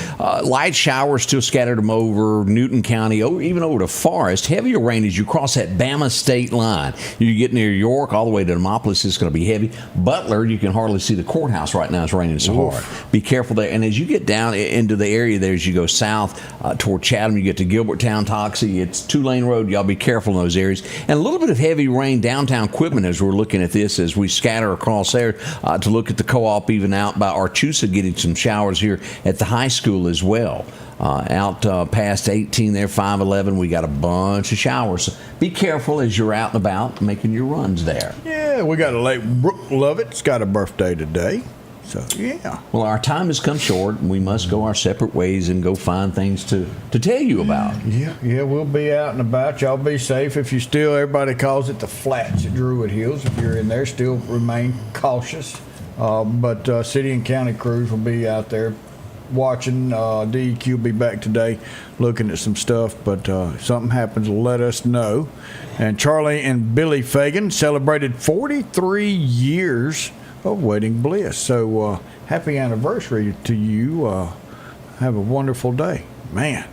light showers still scattered them over Newton County, even over to Forest. Heavier rain as you cross that Bama state line. You get near York all the way to Demopolis, it's going to be heavy. Butler, you can hardly see the courthouse right now. It's raining so hard. Be careful there. And as you get down into the area there, as you go south toward Chatham, you get to Gilberttown, Toxie. It's 2-lane road. Y'all be careful in those areas. And a little bit of heavy rain downtown Quitman as we're looking at this, as we scatter across there to look at the co-op, even out by Archusa, getting some showers here at the high school as well. Out past 18 there, 511, we got a bunch of showers. So be careful as you're out and about making your runs there. Yeah, we got a late Brooke Lovett's got a birthday today. So, yeah. Well, our time has come short. We must go our separate ways and go find things to tell you about. Yeah, we'll be out and about. Y'all be safe. If you still, everybody calls it the flats at Druid Hills. If you're in there, still remain cautious. But city and county crews will be out there watching. DEQ will be back today looking at some stuff. But if something happens, let us know. And Charlie and Billy Fagan celebrated 43 years of wedding bliss. So happy anniversary to you. Have a wonderful day. Man.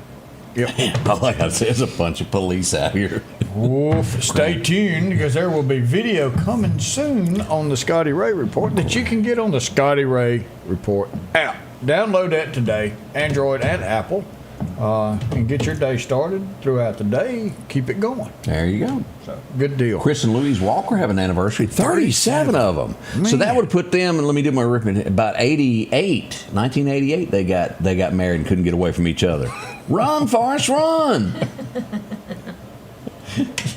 Yep. Like I said, there's a bunch of police out here. Woof. Stay tuned because there will be video coming soon on the Scotty Ray Report that you can get on the Scotty Ray Report app. Download that today, Android and Apple, and get your day started throughout the day. Keep it going. There you go. So, good deal. Chris and Louise Walker have an anniversary. 37 of them. Man. So that would put them, and let me do my arithmetic, about 1988, they got married and couldn't get away from each other. Run, Forrest, run!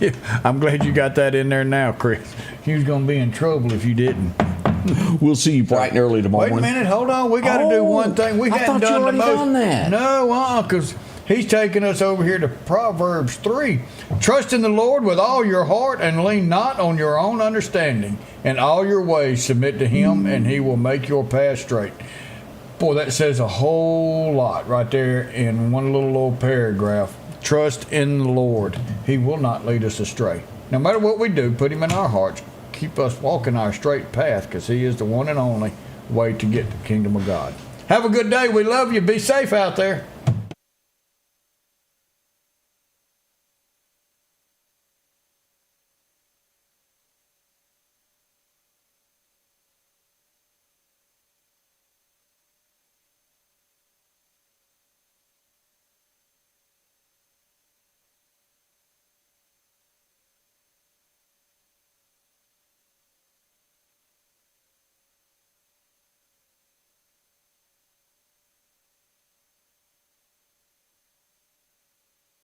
Yeah, I'm glad you got that in there now, Chris. You was going to be in trouble if you didn't. We'll see you bright and early tomorrow. Wait a minute, hold on. We got to do one thing. We hadn't done the most. Done that. No, because he's taking us over here to Proverbs 3. Trust in the Lord with all your heart and lean not on your own understanding. In all your ways submit to him, and he will make your path straight. Boy, that says a whole lot right there in one little old paragraph. Trust in the Lord. He will not lead us astray. No matter what we do, put him in our hearts. Keep us walking our straight path because he is the one and only way to get to the kingdom of God. Have a good day. We love you. Be safe out there.